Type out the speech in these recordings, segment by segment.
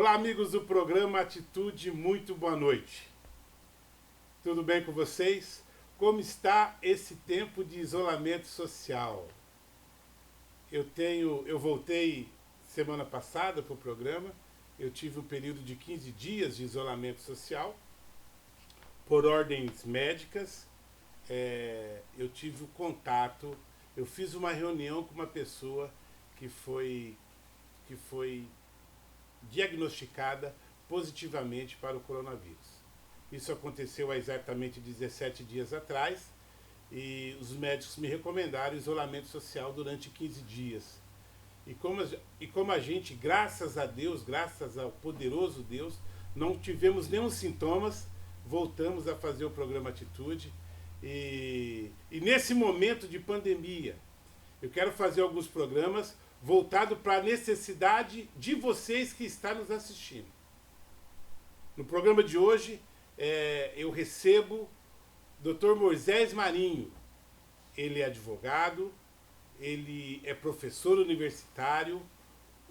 Olá, amigos do programa Atitude, muito boa noite. Tudo bem com vocês? Como está esse tempo de isolamento social? Eu voltei semana passada para o programa, eu tive um período de 15 dias de isolamento social, por ordens médicas, eu tive o contato, eu fiz uma reunião com uma pessoa que foi diagnosticada positivamente para o coronavírus. Isso aconteceu há exatamente 17 dias atrás e os médicos me recomendaram isolamento social durante 15 dias. E como a gente, graças a Deus, graças ao poderoso Deus, não tivemos nenhum sintomas, voltamos a fazer o programa Atitude. E nesse momento de pandemia, eu quero fazer alguns programas voltados para a necessidade de vocês que estão nos assistindo. No programa de hoje, eu recebo o Dr. Moisés Marinho. Ele é advogado, ele é professor universitário,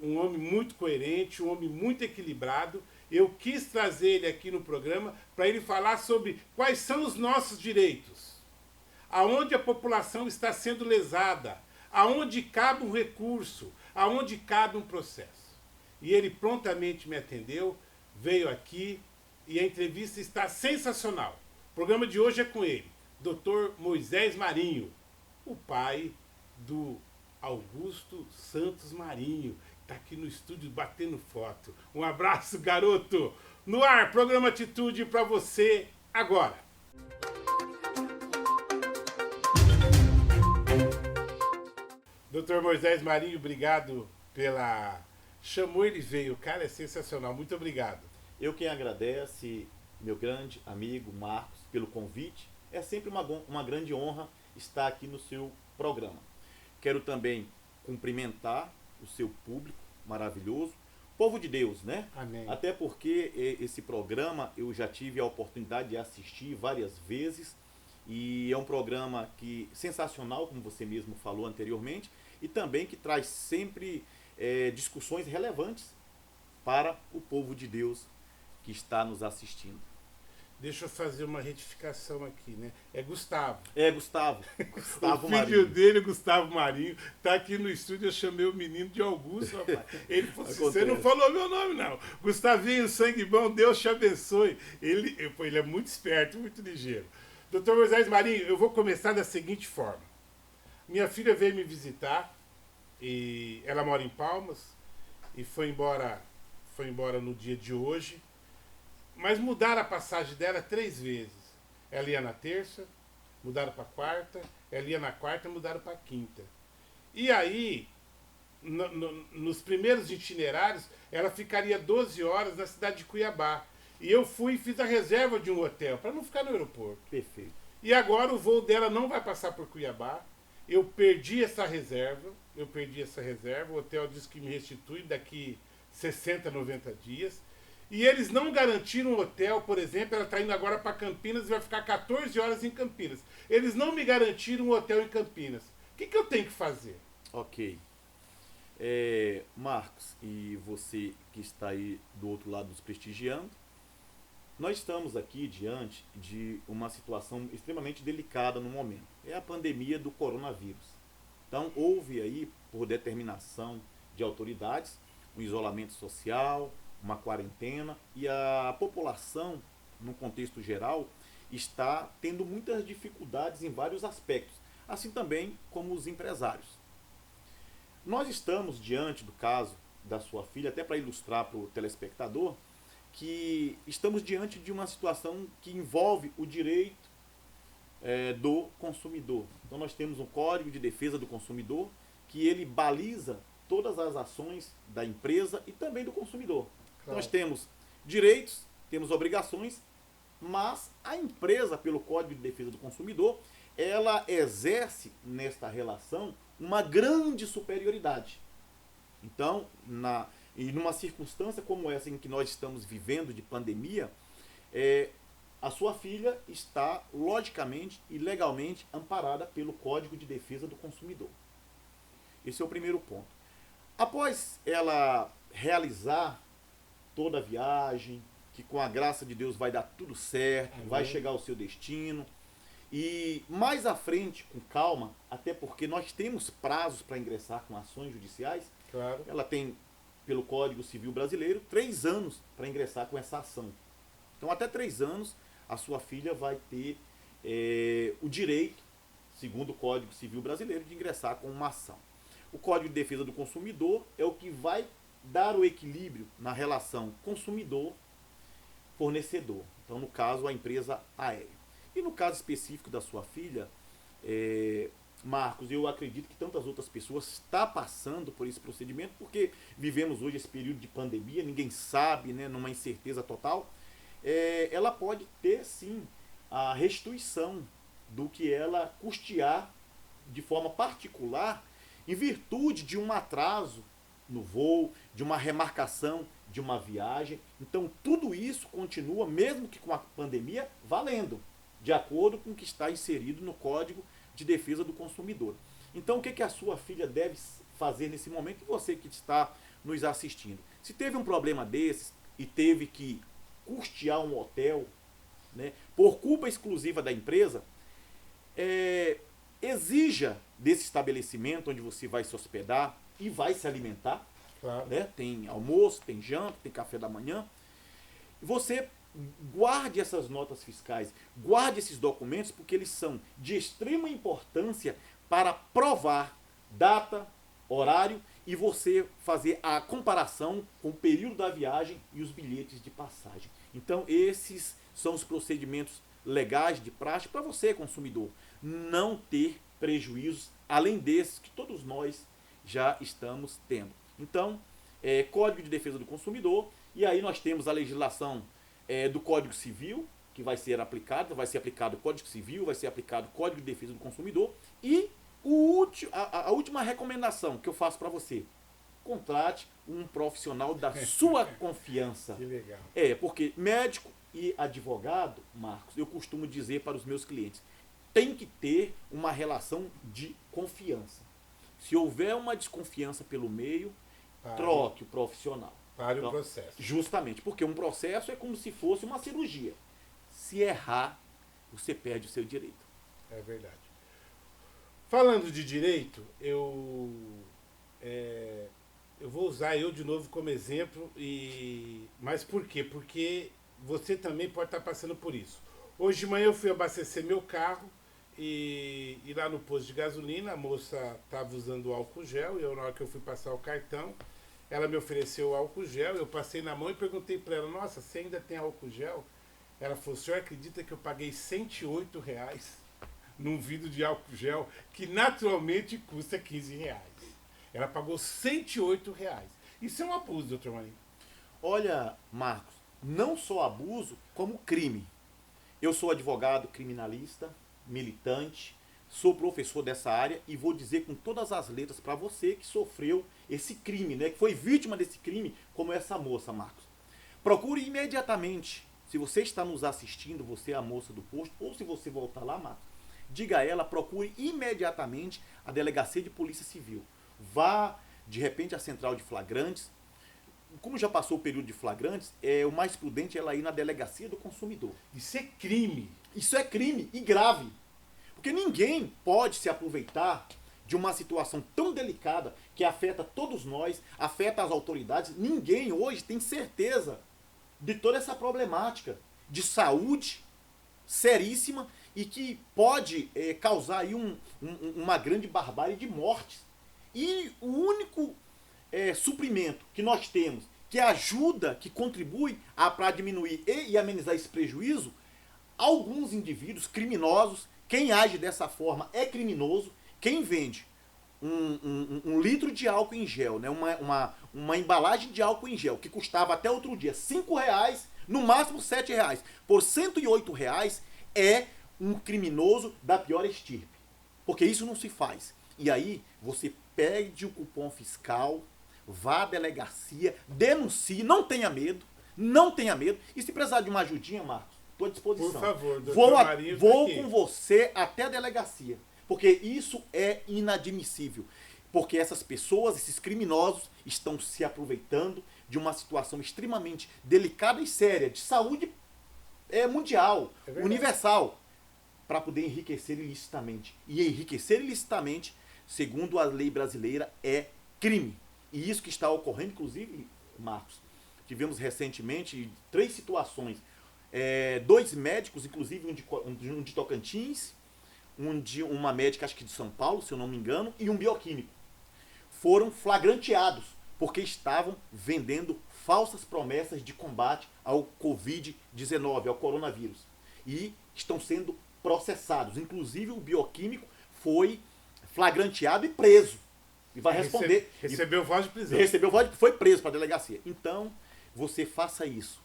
um homem muito coerente, um homem muito equilibrado. Eu quis trazer ele aqui no programa para ele falar sobre quais são os nossos direitos, aonde a população está sendo lesada, aonde cabe um recurso, aonde cabe um processo. E ele prontamente me atendeu, veio aqui e a entrevista está sensacional. O programa de hoje é com ele, Dr. Moisés Marinho, o pai do Augusto Santos Marinho, está aqui no estúdio batendo foto. Um abraço, garoto! No ar, programa Atitude para você agora. Dr. Moisés Marinho, obrigado pela... Chamou, ele veio. O cara é sensacional. Muito obrigado. Eu quem agradece, meu grande amigo Marcos, pelo convite. É sempre uma grande honra estar aqui no seu programa. Quero também cumprimentar o seu público maravilhoso, povo de Deus, né? Amém. Até porque esse programa eu já tive a oportunidade de assistir várias vezes e é um programa que sensacional, como você mesmo falou anteriormente, e também que traz sempre discussões relevantes para o povo de Deus que está nos assistindo. Deixa eu fazer uma retificação aqui, né? É Gustavo. É, Gustavo. O filho dele, Gustavo Marinho, tá aqui no estúdio. Eu chamei o menino de Augusto, rapaz. Ele falou assim: você não falou meu nome, não. Gustavinho, sangue bom, Deus te abençoe. Ele é muito esperto, muito ligeiro. Dr. Moisés Marinho, eu vou começar da seguinte forma. Minha filha veio me visitar e ela mora em Palmas e foi embora no dia de hoje. Mas mudaram a passagem dela 3 vezes. Ela ia na terça, mudaram para quarta, ela ia na quarta, mudaram para quinta. E aí, nos primeiros itinerários, ela ficaria 12 horas na cidade de Cuiabá. E eu fui e fiz a reserva de um hotel, para não ficar no aeroporto. Perfeito. E agora o voo dela não vai passar por Cuiabá. Eu perdi essa reserva, o hotel disse que me restitui daqui 60, 90 dias. E eles não garantiram um hotel, por exemplo, ela está indo agora para Campinas e vai ficar 14 horas em Campinas. Eles não me garantiram um hotel em Campinas. O que eu tenho que fazer? Ok. Marcos, e você que está aí do outro lado nos prestigiando, nós estamos aqui diante de uma situação extremamente delicada no momento. É a pandemia do coronavírus. Então, houve aí, por determinação de autoridades, um isolamento social, uma quarentena, e a população, no contexto geral, está tendo muitas dificuldades em vários aspectos, assim também como os empresários. Nós estamos diante do caso da sua filha, até para ilustrar para o telespectador, que estamos diante de uma situação que envolve o direito do consumidor. Então nós temos um Código de Defesa do Consumidor que ele baliza todas as ações da empresa e também do consumidor. Claro. Nós temos direitos, temos obrigações, mas a empresa, pelo Código de Defesa do Consumidor, ela exerce nesta relação uma grande superioridade. Então, numa circunstância como essa em que nós estamos vivendo de pandemia, a sua filha está logicamente e legalmente amparada pelo Código de Defesa do Consumidor. Esse é o primeiro ponto. Após ela realizar toda a viagem, que com a graça de Deus vai dar tudo certo, Amém. vai chegar ao seu destino. E mais à frente, com calma, até porque nós temos prazos para ingressar com ações judiciais. Claro. Ela tem, pelo Código Civil Brasileiro, 3 anos para ingressar com essa ação. Então, até 3 anos, a sua filha vai ter o direito, segundo o Código Civil Brasileiro, de ingressar com uma ação. O Código de Defesa do Consumidor é o que vai dar o equilíbrio na relação consumidor-fornecedor. Então, no caso, a empresa aérea. E no caso específico da sua filha, Marcos, eu acredito que tantas outras pessoas estão passando por esse procedimento, porque vivemos hoje esse período de pandemia, ninguém sabe, né, numa incerteza total. Ela pode ter, sim, a restituição do que ela custear de forma particular em virtude de um atraso no voo, de uma remarcação de uma viagem. Então, tudo isso continua, mesmo que com a pandemia, valendo, de acordo com o que está inserido no Código de Defesa do Consumidor. Então, o que a sua filha deve fazer nesse momento? E você que está nos assistindo. Se teve um problema desses e teve que custear um hotel, né, por culpa exclusiva da empresa, exija desse estabelecimento onde você vai se hospedar e vai se alimentar. Claro. Né? Tem almoço, tem janta, tem café da manhã. Você guarde essas notas fiscais, guarde esses documentos, porque eles são de extrema importância para provar data, horário e você fazer a comparação com o período da viagem e os bilhetes de passagem. Então, esses são os procedimentos legais de praxe para você, consumidor, não ter prejuízos além desses que todos nós já estamos tendo. Então, Código de Defesa do Consumidor, e aí nós temos a legislação do Código Civil, que vai ser aplicado o Código Civil, vai ser aplicado o Código de Defesa do Consumidor, e a última recomendação que eu faço para você: contrate um profissional da sua confiança. Que legal. Porque médico e advogado, Marcos, eu costumo dizer para os meus clientes, tem que ter uma relação de confiança. Se houver uma desconfiança pelo meio, troque o profissional. Para o processo. Justamente, porque um processo é como se fosse uma cirurgia. Se errar, você perde o seu direito. É verdade. Falando de direito, eu vou usar eu de novo como exemplo. Mas por quê? Porque você também pode estar passando por isso. Hoje de manhã eu fui abastecer meu carro e lá no posto de gasolina a moça estava usando o álcool gel e na hora que eu fui passar o cartão, ela me ofereceu o álcool gel, eu passei na mão e perguntei para ela: nossa, você ainda tem álcool gel? Ela falou: o senhor acredita que eu paguei R$108 num vidro de álcool gel que naturalmente custa R$15? Ela pagou R$108. Isso é um abuso, doutor Marinho. Olha, Marcos, não só abuso, como crime. Eu sou advogado criminalista, militante, sou professor dessa área e vou dizer com todas as letras para você que sofreu esse crime, né, que foi vítima desse crime, como essa moça, Marcos. Procure imediatamente, se você está nos assistindo, você é a moça do posto, ou se você voltar lá, Marcos, diga a ela, procure imediatamente a Delegacia de Polícia Civil. Vá, de repente, à Central de Flagrantes. Como já passou o período de flagrantes, o mais prudente é ela ir na Delegacia do Consumidor. Isso é crime. Isso é crime e grave. Porque ninguém pode se aproveitar de uma situação tão delicada que afeta todos nós, afeta as autoridades. Ninguém hoje tem certeza de toda essa problemática de saúde seríssima e que pode causar aí uma grande barbárie de mortes. E o único suprimento que nós temos, que ajuda, que contribui para diminuir e amenizar esse prejuízo, alguns indivíduos criminosos, quem age dessa forma é criminoso, quem vende um litro de álcool em gel, né, uma embalagem de álcool em gel, que custava até outro dia R$5, no máximo R$7, por R$108, é um criminoso da pior estirpe. Porque isso não se faz. E aí você pede o cupom fiscal, vá à delegacia, denuncie, não tenha medo, e se precisar de uma ajudinha, Marcos, estou à disposição. Por favor, doutor Marinho, vou com você até a delegacia, porque isso é inadmissível. Porque essas pessoas, esses criminosos, estão se aproveitando de uma situação extremamente delicada e séria, de saúde mundial, universal, para poder enriquecer ilicitamente. E enriquecer ilicitamente, segundo a lei brasileira, é crime. E isso que está ocorrendo, inclusive, Marcos, tivemos recentemente 3 situações. 2 médicos, inclusive um de Tocantins, uma médica, acho que de São Paulo, se eu não me engano, e um bioquímico. Foram flagranteados, porque estavam vendendo falsas promessas de combate ao Covid-19, ao coronavírus. E estão sendo processados. Inclusive o bioquímico foi flagranteado e preso. E vai responder. Recebeu voz de prisão. Recebeu voz de, foi preso para a delegacia. Então, você faça isso.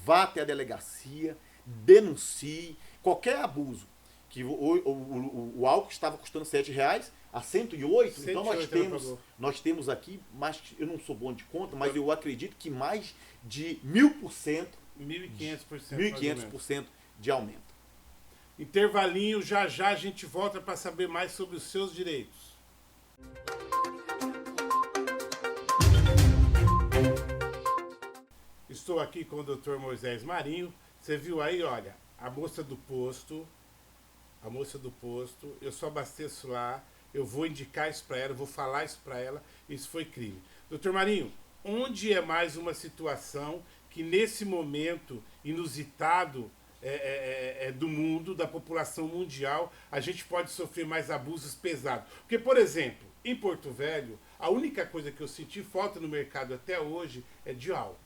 Vá até a delegacia, denuncie qualquer abuso. Que o álcool estava custando R$7 a 108, 108, então nós temos aqui, mas eu não sou bom de conta, mas eu acredito que mais de 1000%, 1.500% de aumento. Intervalinho, já já a gente volta para saber mais sobre os seus direitos. Estou aqui com o Dr. Moisés Marinho. Você viu aí, olha, a moça do posto, eu só abasteço lá, eu vou indicar isso para ela, eu vou falar isso para ela, isso foi crime. Doutor Marinho, onde é mais uma situação que nesse momento inusitado do mundo, da população mundial, a gente pode sofrer mais abusos pesados? Porque, por exemplo, em Porto Velho, a única coisa que eu senti falta no mercado até hoje é de álcool.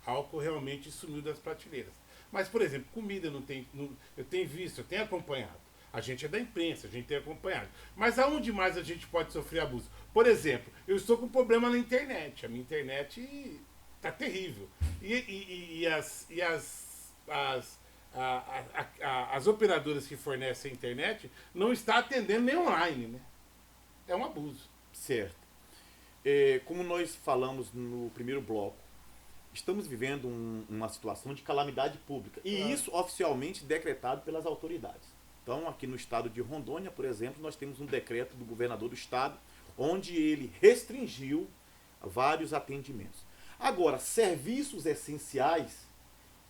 Álcool realmente sumiu das prateleiras. Mas, por exemplo, comida eu tenho visto, eu tenho acompanhado. A gente é da imprensa, a gente tem acompanhado. Mas aonde mais a gente pode sofrer abuso? Por exemplo, eu estou com problema na internet. A minha internet está terrível. E as operadoras que fornecem a internet não estão atendendo nem online, né? É um abuso. Certo. Como nós falamos no primeiro bloco, estamos vivendo uma situação de calamidade pública. E claro, isso oficialmente decretado pelas autoridades. Então, aqui no estado de Rondônia, por exemplo, nós temos um decreto do governador do estado, onde ele restringiu vários atendimentos. Agora, serviços essenciais,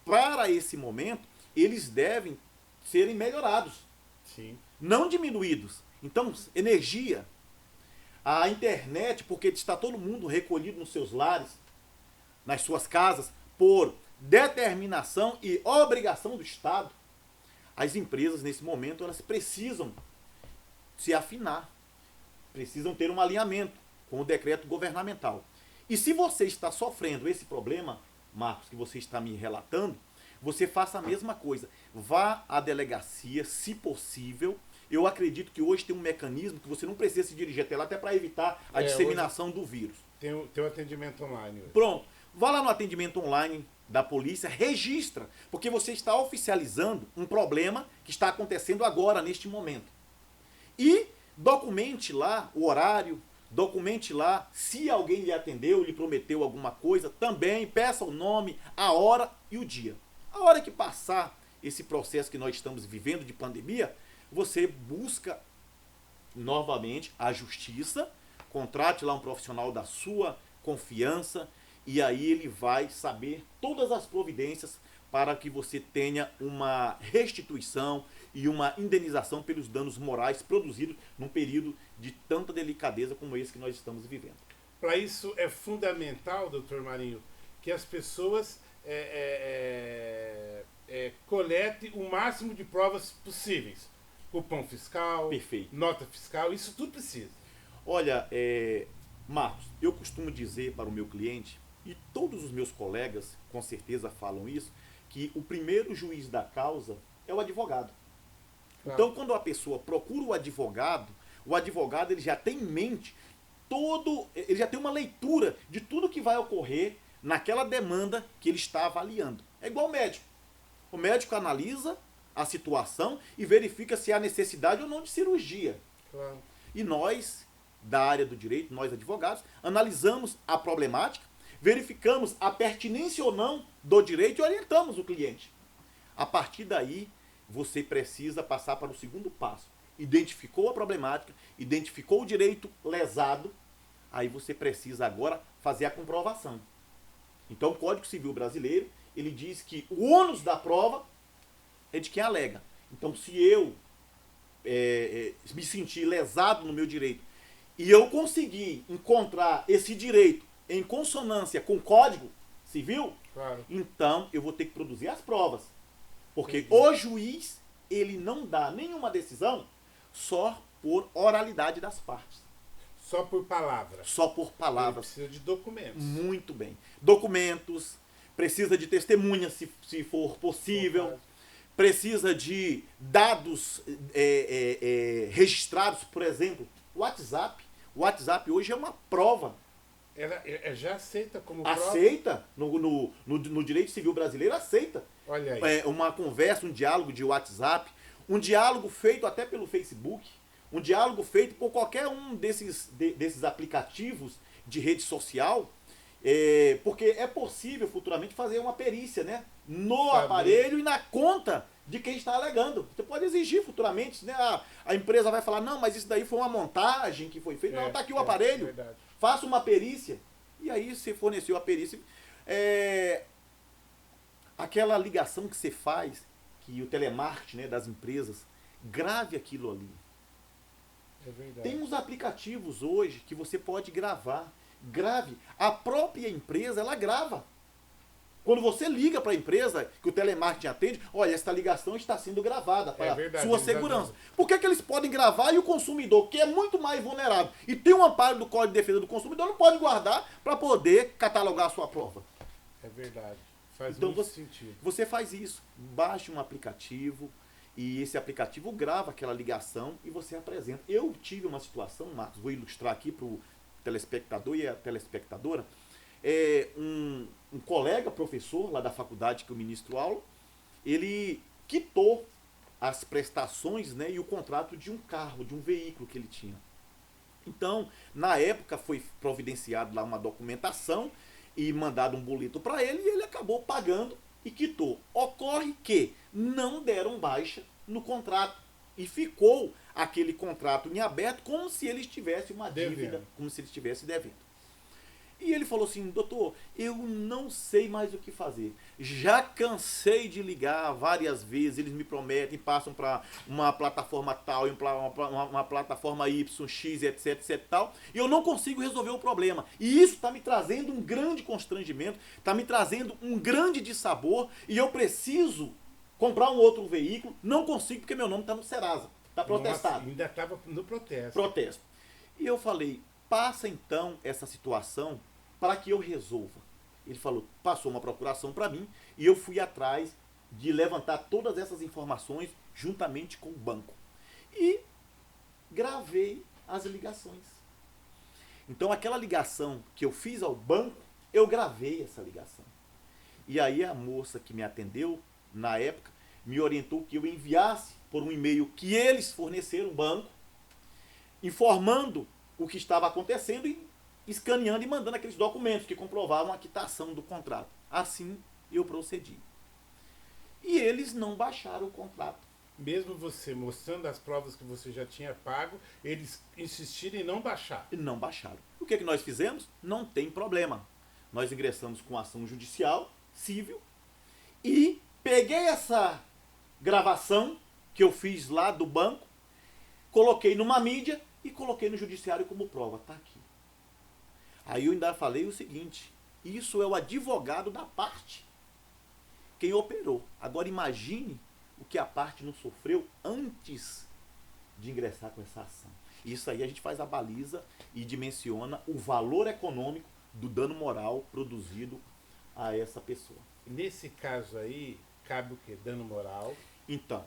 para esse momento, eles devem serem melhorados. Sim. Não diminuídos. Então, energia, a internet, porque está todo mundo recolhido nos seus lares, nas suas casas, por determinação e obrigação do Estado, as empresas, nesse momento, elas precisam se afinar, precisam ter um alinhamento com o decreto governamental. E se você está sofrendo esse problema, Marcos, que você está me relatando, você faça a mesma coisa. Vá à delegacia, se possível. Eu acredito que hoje tem um mecanismo que você não precisa se dirigir até lá, até para evitar a disseminação do vírus. Tem o atendimento online hoje. Pronto. Vá lá no atendimento online da polícia, registra, porque você está oficializando um problema que está acontecendo agora, neste momento. E documente lá o horário, documente lá se alguém lhe atendeu, lhe prometeu alguma coisa, também peça o nome, a hora e o dia. A hora que passar esse processo que nós estamos vivendo de pandemia, você busca novamente a justiça, contrate lá um profissional da sua confiança, e aí ele vai saber todas as providências para que você tenha uma restituição e uma indenização pelos danos morais produzidos num período de tanta delicadeza como esse que nós estamos vivendo. Para isso é fundamental, doutor Marinho, que as pessoas coletem o máximo de provas possíveis. Cupom fiscal, perfeito, nota fiscal, isso tudo precisa. Olha, Marcos, eu costumo dizer para o meu cliente, e todos os meus colegas com certeza falam isso, que o primeiro juiz da causa é o advogado. Claro. Então, quando a pessoa procura o advogado ele já tem em mente ele já tem uma leitura de tudo que vai ocorrer naquela demanda que ele está avaliando. É igual o médico. O médico analisa a situação e verifica se há necessidade ou não de cirurgia. Claro. E nós, da área do direito, nós advogados, analisamos a problemática, verificamos a pertinência ou não do direito e orientamos o cliente. A partir daí, você precisa passar para o segundo passo, identificou a problemática, identificou o direito lesado, aí você precisa agora fazer a comprovação. Então, o Código Civil Brasileiro, ele diz que o ônus da prova é de quem alega. Então, se eu me sentir lesado no meu direito e eu conseguir encontrar esse direito em consonância com o Código Civil, Claro. então eu vou ter que produzir as provas. Porque Entendi. o juiz, ele não dá nenhuma decisão só por oralidade das partes. Só por palavras. Só por palavras. Precisa de documentos. Muito bem. Documentos, precisa de testemunhas, se for possível, precisa de dados registrados, por exemplo, o WhatsApp. O WhatsApp hoje é uma prova. Ela já aceita como prova? Aceita, no direito civil brasileiro, aceita. Olha aí. Uma conversa, um diálogo de WhatsApp, um diálogo feito até pelo Facebook, um diálogo feito por qualquer um desses aplicativos de rede social, porque é possível futuramente fazer uma perícia, né, no aparelho e na conta de quem está alegando. Você pode exigir futuramente, né, a empresa vai falar, não, mas isso daí foi uma montagem que foi feita, não, está aqui o aparelho, faça uma perícia, e aí você forneceu a perícia. Aquela ligação que você faz, que o telemarketing, né, das empresas, grave aquilo ali. É verdade. Tem uns aplicativos hoje que você pode gravar. Grave. A própria empresa, ela grava. Quando você liga para a empresa, que o telemarketing atende, olha, esta ligação está sendo gravada para sua segurança. Por que eles podem gravar e o consumidor, que é muito mais vulnerável, e tem um amparo do Código de Defesa do Consumidor, não pode guardar para poder catalogar a sua prova? É verdade. Faz então muito sentido. Você faz isso. Baixe um aplicativo e esse aplicativo grava aquela ligação e você apresenta. Eu tive uma situação, Marcos, vou ilustrar aqui para o telespectador e a telespectadora. Um colega professor lá da faculdade que eu ministro aula, ele quitou as prestações, né, e o contrato de um carro, de um veículo que ele tinha. Então, na época foi providenciado lá uma documentação e mandado um boleto para ele e ele acabou pagando e quitou. Ocorre que não deram baixa no contrato e ficou aquele contrato em aberto como se ele tivesse uma dívida, como se ele estivesse devendo. E ele falou assim, doutor, eu não sei mais o que fazer. Já cansei de ligar várias vezes, eles me prometem, passam para uma plataforma tal, uma plataforma Y, X, etc, etc, tal, e eu não consigo resolver o problema. E isso está me trazendo um grande constrangimento, está me trazendo um grande dissabor, e eu preciso comprar um outro veículo, não consigo porque meu nome está no Serasa, está protestado. Nossa, ainda estava no protesto. Protesto. E eu falei, passa então essa situação para que eu resolva. Ele falou, passou uma procuração para mim e eu fui atrás de levantar todas essas informações juntamente com o banco. E gravei as ligações. Então aquela ligação que eu fiz ao banco, eu gravei essa ligação. E aí a moça que me atendeu, na época, me orientou que eu enviasse por um e-mail que eles forneceram, o banco, informando o que estava acontecendo e escaneando e mandando aqueles documentos que comprovavam a quitação do contrato. Assim eu procedi. E eles não baixaram o contrato. Mesmo você mostrando as provas que você já tinha pago, eles insistiram em não baixar. E não baixaram. O que nós fizemos? Não tem problema. Nós ingressamos com ação judicial, civil, e peguei essa gravação que eu fiz lá do banco, coloquei numa mídia e coloquei no judiciário como prova. Está aqui. Aí eu ainda falei o seguinte, isso é o advogado da parte, quem operou. Agora imagine o que a parte não sofreu antes de ingressar com essa ação. Isso aí a gente faz a baliza e dimensiona o valor econômico do dano moral produzido a essa pessoa. Nesse caso aí, cabe o quê? Dano moral? Então,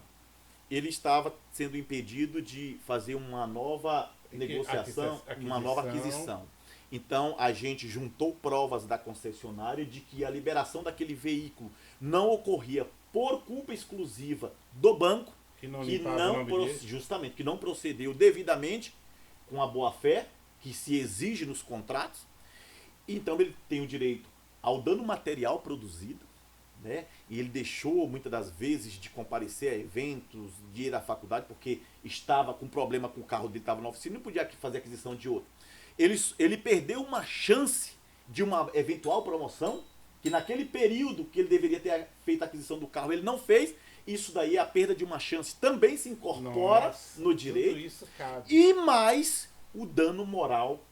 ele estava sendo impedido de fazer uma nova negociação, uma nova aquisição. Então, a gente juntou provas da concessionária de que a liberação daquele veículo não ocorria por culpa exclusiva do banco, que não procedeu devidamente com a boa-fé que se exige nos contratos. Então, ele tem o direito ao dano material produzido, né? E ele deixou muitas das vezes de comparecer a eventos, de ir à faculdade, porque estava com problema com o carro dele, estava na oficina, não podia fazer aquisição de outro. Ele perdeu uma chance de uma eventual promoção, que naquele período que ele deveria ter feito a aquisição do carro, ele não fez. Isso daí, a perda de uma chance, também se incorpora no direito. Tudo isso cabe. E mais o dano moral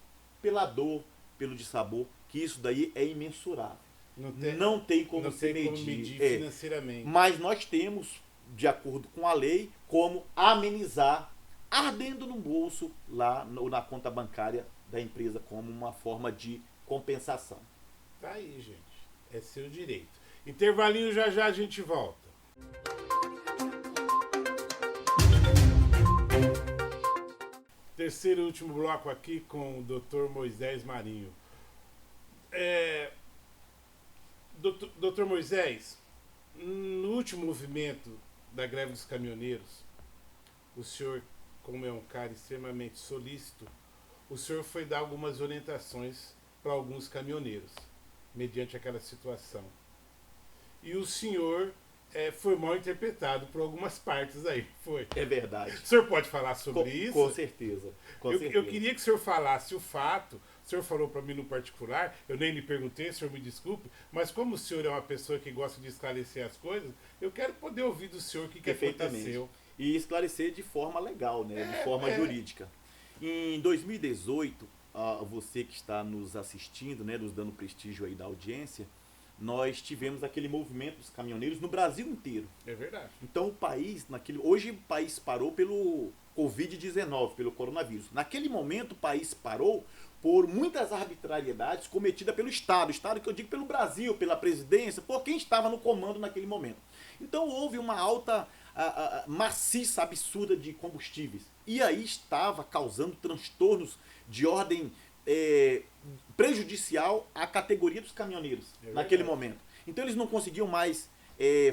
pela dor, pelo dissabor, que isso daí é imensurável. Não tem como se medir financeiramente. Mas nós temos, de acordo com a lei, como amenizar, ardendo no bolso lá na conta bancária da empresa, como uma forma de compensação. Tá aí, gente. É seu direito. Intervalinho, já já a gente volta. Terceiro e último bloco aqui com o Dr. Moisés Marinho. Dr. Moisés, no último movimento da greve dos caminhoneiros, o senhor, como é um cara extremamente solícito, o senhor foi dar algumas orientações para alguns caminhoneiros, mediante aquela situação. E o senhor foi mal interpretado por algumas partes aí, foi? É verdade. O senhor pode falar sobre isso? Com certeza. Eu queria que o senhor falasse o fato. O senhor falou para mim no particular, eu nem lhe perguntei, o senhor me desculpe, mas como o senhor é uma pessoa que gosta de esclarecer as coisas, eu quero poder ouvir do senhor o que aconteceu. E esclarecer de forma legal, né? De forma jurídica. Em 2018, você que está nos assistindo, né, nos dando prestígio aí da audiência, nós tivemos aquele movimento dos caminhoneiros no Brasil inteiro. É verdade. Então o país, hoje o país parou pelo Covid-19, pelo coronavírus. Naquele momento o país parou por muitas arbitrariedades cometidas pelo Estado. Estado que eu digo pelo Brasil, pela presidência, por quem estava no comando naquele momento. Então houve uma alta, maciça, absurda de combustíveis. E aí estava causando transtornos de ordem prejudicial à categoria dos caminhoneiros naquele momento. Então eles não conseguiam mais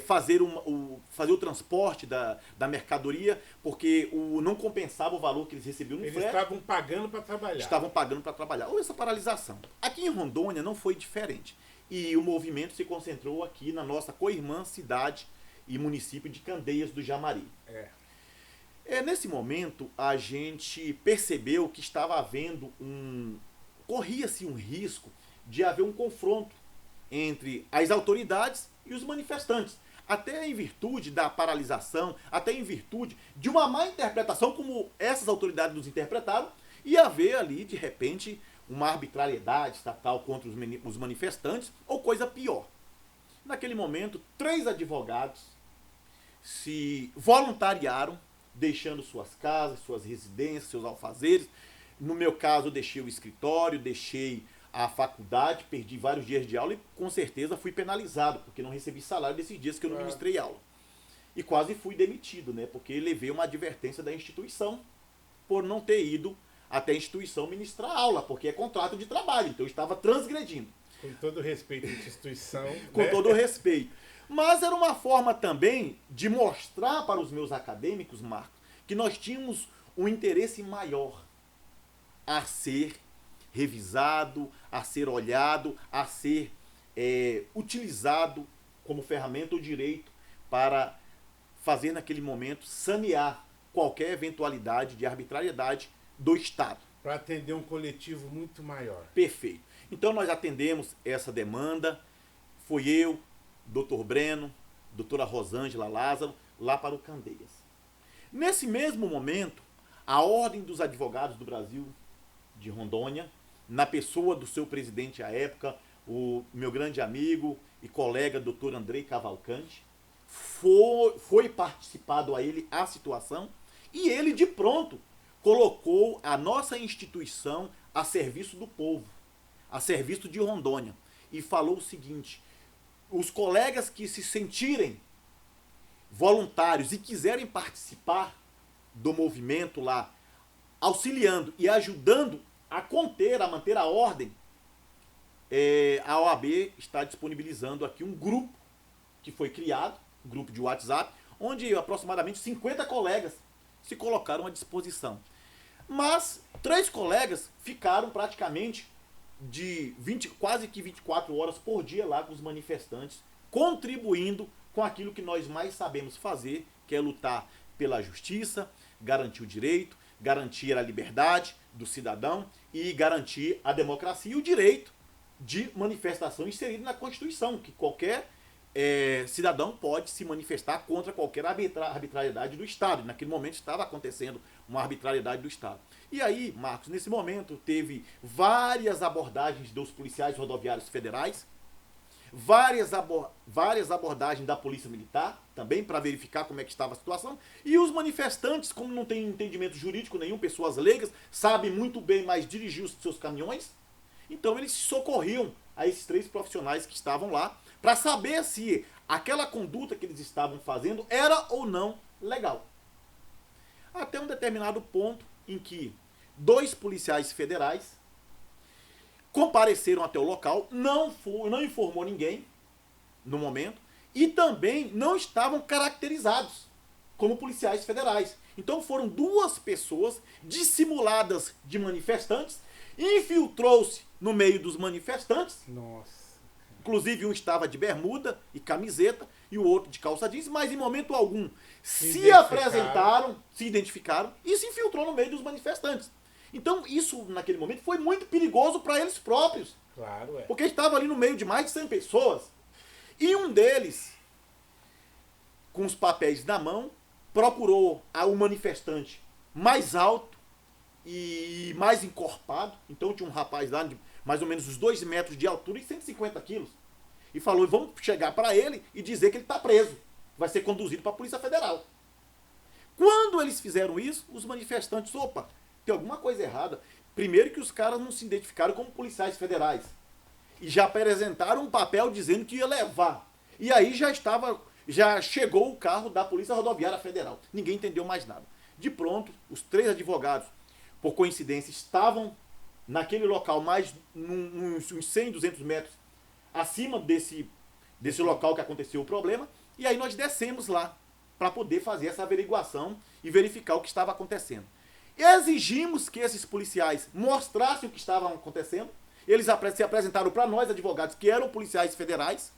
fazer o transporte da mercadoria, porque não compensava o valor que eles recebiam no frete. Eles estavam pagando para trabalhar. Estavam pagando para trabalhar. Ou essa paralisação. Aqui em Rondônia não foi diferente. E o movimento se concentrou aqui na nossa co-irmã cidade e município de Candeias do Jamari. Nesse momento, a gente percebeu que estava havendo corria-se um risco de haver um confronto entre as autoridades e os manifestantes, até em virtude da paralisação, até em virtude de uma má interpretação, como essas autoridades nos interpretaram, e haver ali, de repente, uma arbitrariedade estatal contra os manifestantes, ou coisa pior. Naquele momento, 3 advogados se voluntariaram, deixando suas casas, suas residências, seus alfazeres. No meu caso, eu deixei o escritório, deixei a faculdade, perdi vários dias de aula e com certeza fui penalizado, porque não recebi salário desses dias que eu não ministrei aula. E quase fui demitido, né? Porque levei uma advertência da instituição por não ter ido até a instituição ministrar aula, porque é contrato de trabalho, então eu estava transgredindo. Com todo respeito à instituição. Com todo respeito. Mas era uma forma também de mostrar para os meus acadêmicos, Marcos, que nós tínhamos um interesse maior a ser revisado, a ser olhado, a ser utilizado como ferramenta o direito para fazer naquele momento sanear qualquer eventualidade de arbitrariedade do Estado. Para atender um coletivo muito maior. Perfeito. Então nós atendemos essa demanda, foi eu, Dr. Breno, doutora Rosângela Lázaro, lá para o Candeias. Nesse mesmo momento, a Ordem dos Advogados do Brasil, de Rondônia, na pessoa do seu presidente à época, o meu grande amigo e colega Dr. Andrei Cavalcante, foi participado a ele a situação e ele de pronto colocou a nossa instituição a serviço do povo, a serviço de Rondônia, e falou o seguinte: os colegas que se sentirem voluntários e quiserem participar do movimento lá, auxiliando e ajudando a conter, a manter a ordem, a OAB está disponibilizando aqui um grupo que foi criado, um grupo de WhatsApp, onde aproximadamente 50 colegas se colocaram à disposição. Mas 3 colegas ficaram praticamente de quase que 24 horas por dia lá com os manifestantes, contribuindo com aquilo que nós mais sabemos fazer, que é lutar pela justiça, garantir o direito, garantir a liberdade do cidadão e garantir a democracia e o direito de manifestação inserido na Constituição, que qualquer cidadão pode se manifestar contra qualquer arbitrariedade do Estado. E naquele momento estava acontecendo uma arbitrariedade do Estado. E aí, Marcos, nesse momento teve várias abordagens dos policiais rodoviários federais, várias abordagens da Polícia Militar, também para verificar como é que estava a situação, e os manifestantes, como não tem entendimento jurídico nenhum, pessoas leigas, sabem muito bem mais dirigir os seus caminhões, então eles socorriam a esses 3 profissionais que estavam lá, para saber se aquela conduta que eles estavam fazendo era ou não legal. Até um determinado ponto em que 2 policiais federais compareceram até o local, não informou ninguém no momento, e também não estavam caracterizados como policiais federais. Então foram 2 pessoas dissimuladas de manifestantes, infiltrou-se no meio dos manifestantes. Nossa. Inclusive um estava de bermuda e camiseta e o outro de calça jeans, mas em momento algum se apresentaram, se identificaram e se infiltrou no meio dos manifestantes. Então isso naquele momento foi muito perigoso para eles próprios. Claro, porque estavam ali no meio de mais de 100 pessoas. E um deles, com os papéis na mão, procurou o manifestante mais alto e mais encorpado. Então tinha um rapaz lá de mais ou menos uns 2 metros de altura e 150 quilos. E falou, vamos chegar para ele e dizer que ele está preso. Vai ser conduzido para a Polícia Federal. Quando eles fizeram isso, os manifestantes, opa, tem alguma coisa errada. Primeiro que os caras não se identificaram como policiais federais. E já apresentaram um papel dizendo que ia levar. E aí já chegou o carro da Polícia Rodoviária Federal. Ninguém entendeu mais nada. De pronto, os 3 advogados, por coincidência, estavam naquele local mais uns 100, 200 metros acima desse local que aconteceu o problema. E aí nós descemos lá para poder fazer essa averiguação e verificar o que estava acontecendo. Exigimos que esses policiais mostrassem o que estava acontecendo. Eles se apresentaram para nós, advogados, que eram policiais federais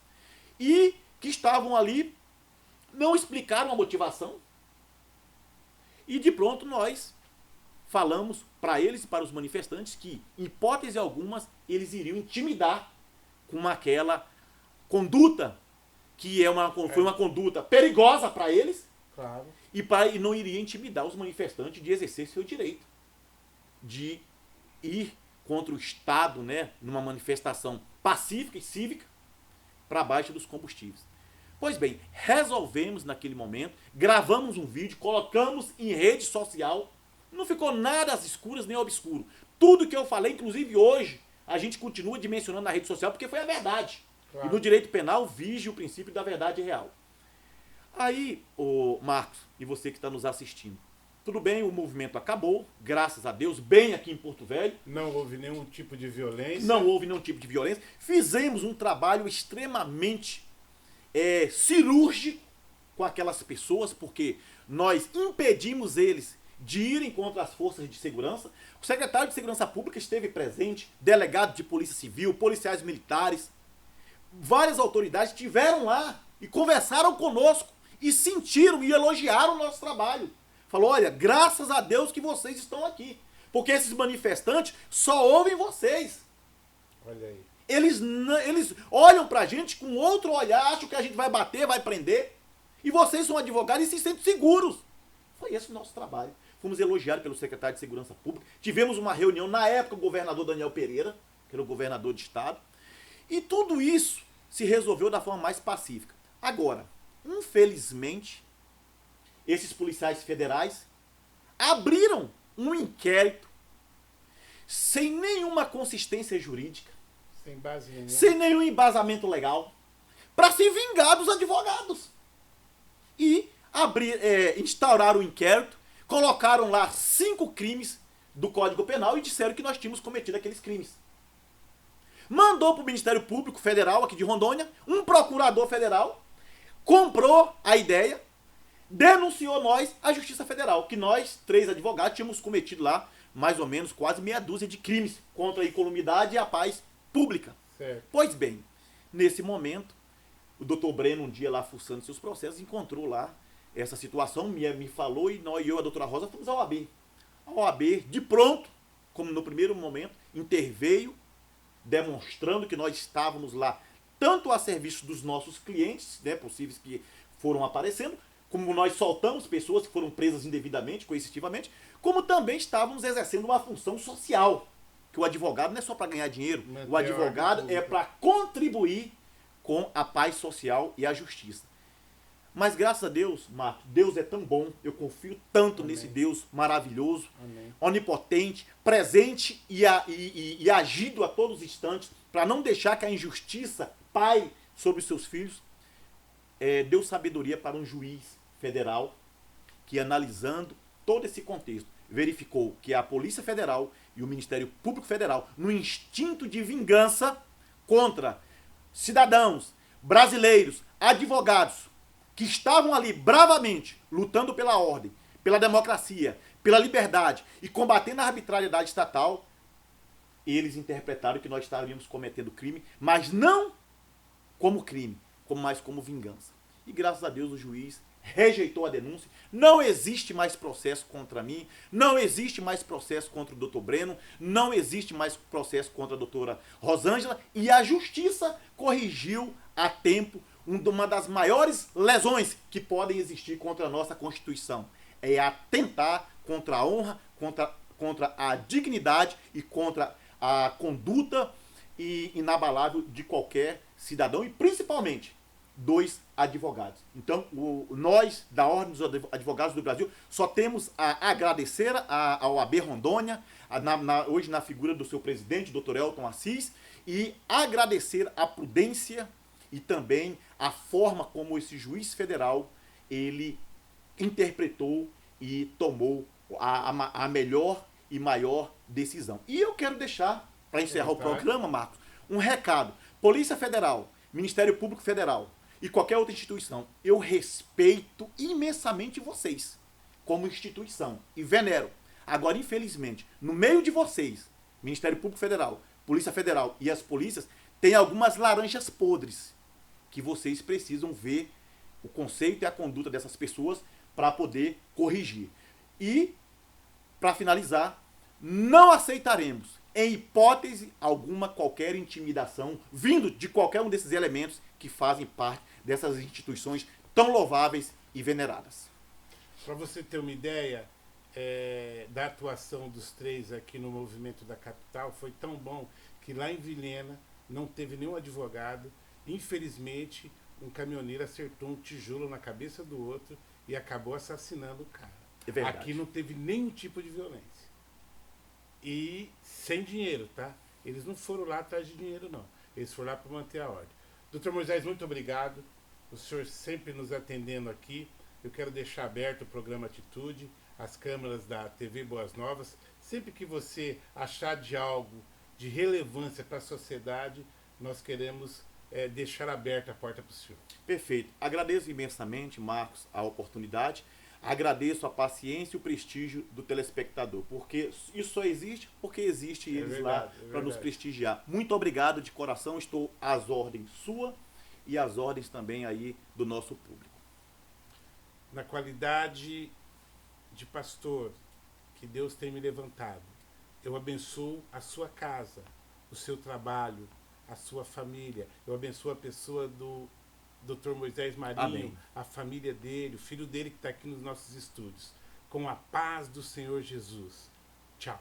e que estavam ali, não explicaram a motivação. E de pronto nós falamos para eles e para os manifestantes que, em hipótese algumas, eles iriam intimidar com aquela conduta que foi uma conduta perigosa para eles. Claro. E não iria intimidar os manifestantes de exercer seu direito de ir contra o Estado, né, numa manifestação pacífica e cívica para baixo dos combustíveis. Pois bem, resolvemos naquele momento, gravamos um vídeo, colocamos em rede social, não ficou nada às escuras nem obscuro. Tudo que eu falei, inclusive hoje, a gente continua dimensionando na rede social porque foi a verdade. Claro. E no direito penal vige o princípio da verdade real. Aí, Marcos, e você que está nos assistindo, tudo bem, o movimento acabou, graças a Deus, bem aqui em Porto Velho. Não houve nenhum tipo de violência. Não houve nenhum tipo de violência. Fizemos um trabalho extremamente cirúrgico com aquelas pessoas, porque nós impedimos eles de irem contra as forças de segurança. O secretário de Segurança Pública esteve presente, delegado de Polícia Civil, policiais militares, várias autoridades estiveram lá e conversaram conosco e sentiram e elogiaram o nosso trabalho. Falou, olha, graças a Deus que vocês estão aqui, porque esses manifestantes só ouvem vocês. Olha aí. Eles olham pra gente com outro olhar, acham que a gente vai bater, vai prender, e vocês são advogados e se sentem seguros. Foi esse o nosso trabalho. Fomos elogiados pelo secretário de Segurança Pública, tivemos uma reunião, na época, o governador Daniel Pereira, que era o governador de estado, e tudo isso se resolveu da forma mais pacífica. Agora, infelizmente, esses policiais federais abriram um inquérito sem nenhuma consistência jurídica, sem base nenhuma, sem nenhum embasamento legal, para se vingar dos advogados. E instauraram o inquérito, colocaram lá 5 crimes do Código Penal e disseram que nós tínhamos cometido aqueles crimes. Mandou para o Ministério Público Federal aqui de Rondônia, um procurador federal, comprou a ideia, denunciou nós à Justiça Federal, que nós, 3 advogados, tínhamos cometido lá mais ou menos quase meia dúzia de crimes contra a incolumidade e a paz pública. Certo. Pois bem, nesse momento, o doutor Breno, um dia lá fuçando seus processos, encontrou lá essa situação, me falou, e eu e a doutora Rosa fomos à OAB. A OAB, de pronto, como no primeiro momento, interveio, demonstrando que nós estávamos lá, tanto a serviço dos nossos clientes, né, possíveis que foram aparecendo, como nós soltamos pessoas que foram presas indevidamente, coercitivamente, como também estávamos exercendo uma função social, que o advogado não é só para ganhar dinheiro, o advogado é para contribuir com a paz social e a justiça. Mas graças a Deus, Marcos, Deus é tão bom, eu confio tanto Amém. nesse Deus maravilhoso, Amém. onipotente, presente e agido a todos os instantes, para não deixar que a injustiça paire sobre os seus filhos. Deu sabedoria para um juiz federal que, analisando todo esse contexto, verificou que a Polícia Federal e o Ministério Público Federal, no instinto de vingança contra cidadãos, brasileiros, advogados, que estavam ali bravamente lutando pela ordem, pela democracia, pela liberdade e combatendo a arbitrariedade estatal, eles interpretaram que nós estaríamos cometendo crime, mas não como crime, mas como vingança. E graças a Deus o juiz rejeitou a denúncia, não existe mais processo contra mim, não existe mais processo contra o doutor Breno, não existe mais processo contra a doutora Rosângela, e a justiça corrigiu a tempo uma das maiores lesões que podem existir contra a nossa Constituição. É atentar contra a honra, contra a dignidade e contra a conduta inabalável de qualquer cidadão e principalmente dos advogados. Então, nós, da Ordem dos Advogados do Brasil, só temos a agradecer ao OAB Rondônia, hoje na figura do seu presidente, Dr. Elton Assis, e agradecer a prudência e também a forma como esse juiz federal ele interpretou e tomou a melhor e maior decisão. E eu quero deixar, para encerrar o programa, Marcos, um recado. Polícia Federal, Ministério Público Federal e qualquer outra instituição, eu respeito imensamente vocês como instituição e venero. Agora, infelizmente, no meio de vocês, Ministério Público Federal, Polícia Federal e as polícias, tem algumas laranjas podres que vocês precisam ver o conceito e a conduta dessas pessoas para poder corrigir. E, para finalizar, não aceitaremos, em hipótese alguma, qualquer intimidação vindo de qualquer um desses elementos que fazem parte dessas instituições tão louváveis e veneradas. Para você ter uma ideia da atuação dos três aqui no movimento da capital, foi tão bom que lá em Vilhena não teve nenhum advogado. Infelizmente, um caminhoneiro acertou um tijolo na cabeça do outro e acabou assassinando o cara. É verdade. Aqui não teve nenhum tipo de violência. E sem dinheiro, tá? Eles não foram lá atrás de dinheiro, não. Eles foram lá para manter a ordem. Doutor Moisés, muito obrigado. O senhor sempre nos atendendo aqui. Eu quero deixar aberto o programa Atitude, as câmeras da TV Boas Novas. Sempre que você achar de algo de relevância para a sociedade, nós queremos deixar aberta a porta para o senhor. Perfeito. Agradeço imensamente, Marcos, a oportunidade. Agradeço a paciência e o prestígio do telespectador, porque isso só existe porque existe eles lá para nos prestigiar. Muito obrigado de coração, estou às ordens sua e às ordens também aí do nosso público. Na qualidade de pastor que Deus tem me levantado, eu abençoo a sua casa, o seu trabalho, a sua família. Eu abençoo a pessoa do Dr. Moisés Marinho, amém, a família dele, o filho dele que está aqui nos nossos estúdios. Com a paz do Senhor Jesus. Tchau.